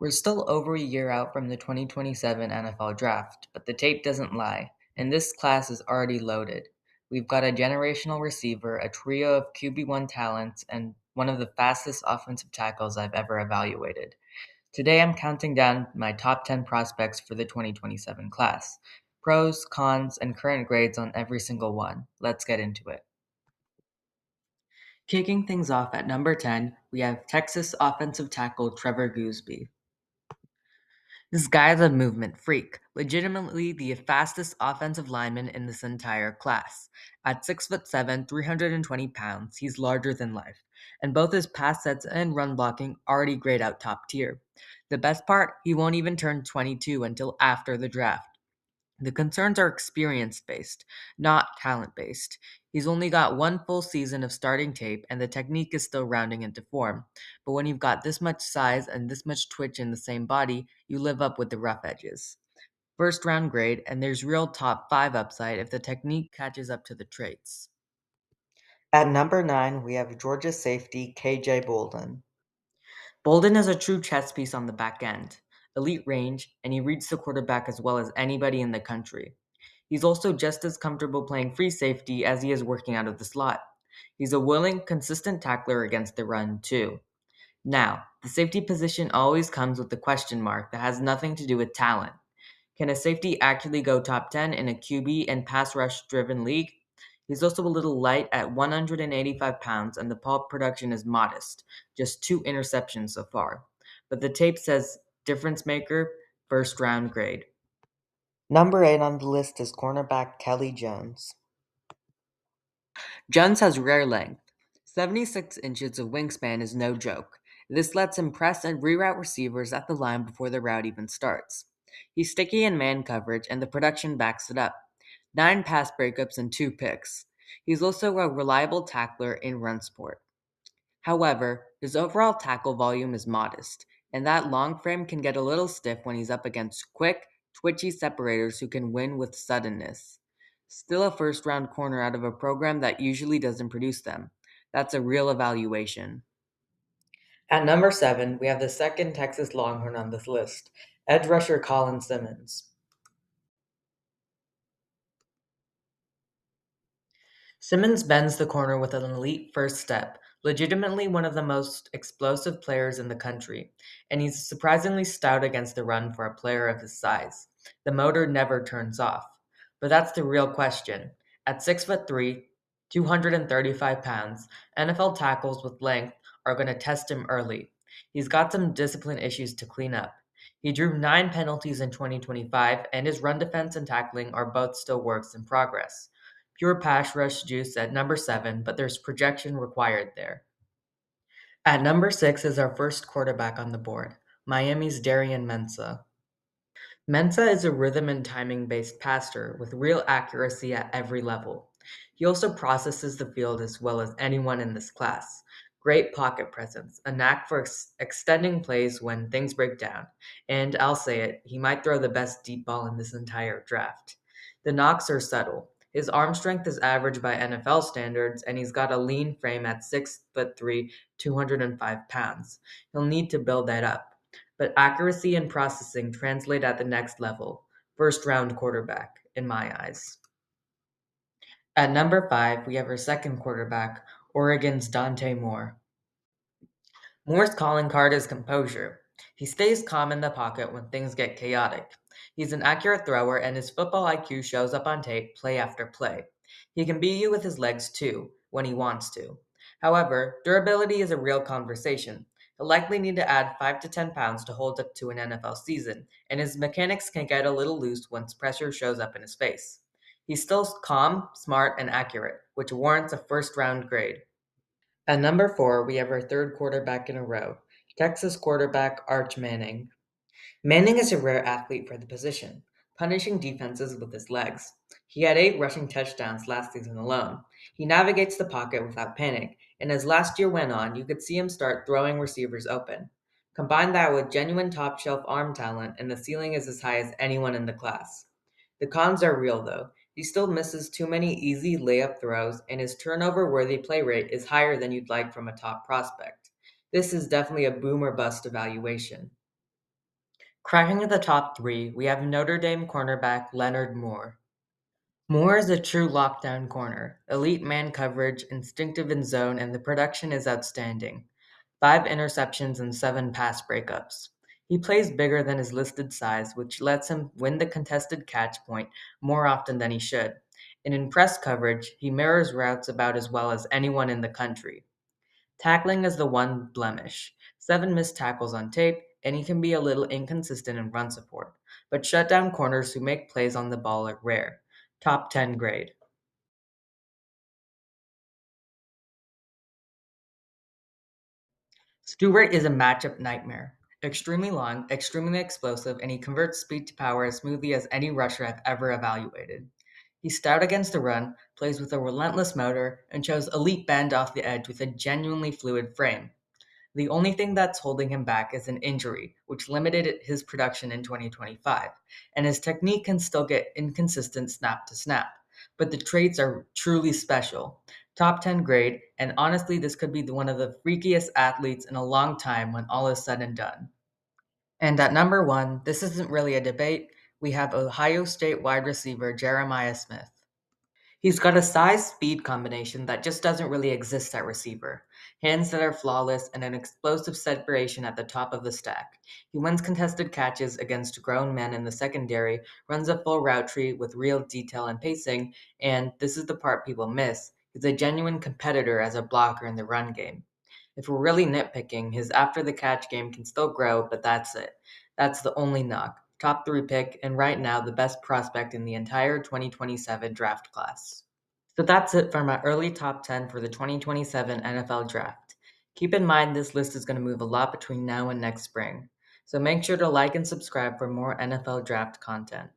We're still over a year out from the 2027 NFL Draft, but the tape doesn't lie, and this class is already loaded. We've got a generational receiver, a trio of QB1 talents, and one of the fastest offensive tackles I've ever evaluated. Today I'm counting down my top 10 prospects for the 2027 class. Pros, cons, and current grades on every single one. Let's get into it. Kicking things off at number 10, we have Texas offensive tackle Trevor Gooseby. This guy's a movement freak, legitimately the fastest offensive lineman in this entire class. At 6'7", 320 pounds, he's larger than life, and both his pass sets and run blocking already grade out top tier. The best part, he won't even turn 22 until after the draft. The concerns are experience based, not talent based. He's only got one full season of starting tape, and the technique is still rounding into form. But when you've got this much size and this much twitch in the same body, you live up with the rough edges. First round grade, and there's real top 5 upside if the technique catches up to the traits. At number 9, we have Georgia safety KJ Bolden. Bolden is a true chess piece on the back end, elite range, and he reads the quarterback as well as anybody in the country. He's also just as comfortable playing free safety as he is working out of the slot. He's a willing, consistent tackler against the run, too. Now, the safety position always comes with the question mark that has nothing to do with talent. Can a safety actually go top 10 in a QB and pass rush driven league? He's also a little light at 185 pounds, and the pulp production is modest, just 2 interceptions so far. But the tape says difference maker, first round grade. Number 8 on the list is cornerback Kelly Jones. Jones has rare length. 76 inches of wingspan is no joke. This lets him press and reroute receivers at the line before the route even starts. He's sticky in man coverage, and the production backs it up. 9 pass breakups and 2 picks. He's also a reliable tackler in run support. However, his overall tackle volume is modest, and that long frame can get a little stiff when he's up against quick, twitchy separators who can win with suddenness. Still a first round corner out of a program that usually doesn't produce them. That's a real evaluation. At number 7, we have the second Texas Longhorn on this list, edge rusher Colin Simmons. Simmons bends the corner with an elite first step, legitimately one of the most explosive players in the country, and he's surprisingly stout against the run for a player of his size. The motor never turns off. But that's the real question. At 6'3", 235 pounds, NFL tackles with length are going to test him early. He's got some discipline issues to clean up. He drew 9 penalties in 2025, and his run defense and tackling are both still works in progress. Pure pass rush juice at number 7, but there's projection required there. At number 6 is our first quarterback on the board, Miami's Darian Mensah. Mensah is a rhythm and timing based passer with real accuracy at every level. He also processes the field as well as anyone in this class. Great pocket presence, a knack for extending plays when things break down, and I'll say it, he might throw the best deep ball in this entire draft. The knocks are subtle. His arm strength is average by NFL standards, and he's got a lean frame at 6'3", 205 pounds. He'll need to build that up. But accuracy and processing translate at the next level. First round quarterback, in my eyes. At number 5, we have our second quarterback, Oregon's Dante Moore. Moore's calling card is composure. He stays calm in the pocket when things get chaotic. He's an accurate thrower, and his football IQ shows up on tape play after play. He can beat you with his legs too, when he wants to. However, durability is a real conversation. He'll likely need to add 5 to 10 pounds to hold up to an NFL season, and his mechanics can get a little loose once pressure shows up in his face. He's still calm, smart, and accurate, which warrants a first round grade. At number 4, we have our third quarterback in a row, Texas quarterback Arch Manning. Manning is a rare athlete for the position, punishing defenses with his legs. He had 8 rushing touchdowns last season alone. He navigates the pocket without panic, and as last year went on, you could see him start throwing receivers open. Combine that with genuine top shelf arm talent, and the ceiling is as high as anyone in the class. The cons are real, though. He still misses too many easy layup throws, and his turnover worthy play rate is higher than you'd like from a top prospect. This is definitely a boom or bust evaluation. Cracking the top three, we have Notre Dame cornerback Leonard Moore. Moore is a true lockdown corner, elite man coverage, instinctive in zone, and the production is outstanding. 5 interceptions and 7 pass breakups. He plays bigger than his listed size, which lets him win the contested catch point more often than he should. In press coverage, he mirrors routes about as well as anyone in the country. Tackling is the one blemish. 7 missed tackles on tape, and he can be a little inconsistent in run support. But shutdown corners who make plays on the ball are rare. Top 10 grade. Stewart is a matchup nightmare. Extremely long, extremely explosive, and he converts speed to power as smoothly as any rusher I've ever evaluated. He's stout against the run, plays with a relentless motor, and shows elite bend off the edge with a genuinely fluid frame. The only thing that's holding him back is an injury, which limited his production in 2025, and his technique can still get inconsistent snap to snap. But the traits are truly special. Top 10 grade, and honestly, this could be one of the freakiest athletes in a long time when all is said and done. And at number one, this isn't really a debate, we have Ohio State wide receiver Jeremiah Smith. He's got a size speed combination that just doesn't really exist at receiver. Hands that are flawless and an explosive separation at the top of the stack. He wins contested catches against grown men in the secondary, runs a full route tree with real detail and pacing, and this is the part people miss. He's a genuine competitor as a blocker in the run game. If we're really nitpicking, his after the catch game can still grow, but that's it. That's the only knock. Top 3 pick, and right now the best prospect in the entire 2027 draft class. So that's it for my early top 10 for the 2027 NFL draft. Keep in mind this list is going to move a lot between now and next spring. So make sure to like and subscribe for more NFL draft content.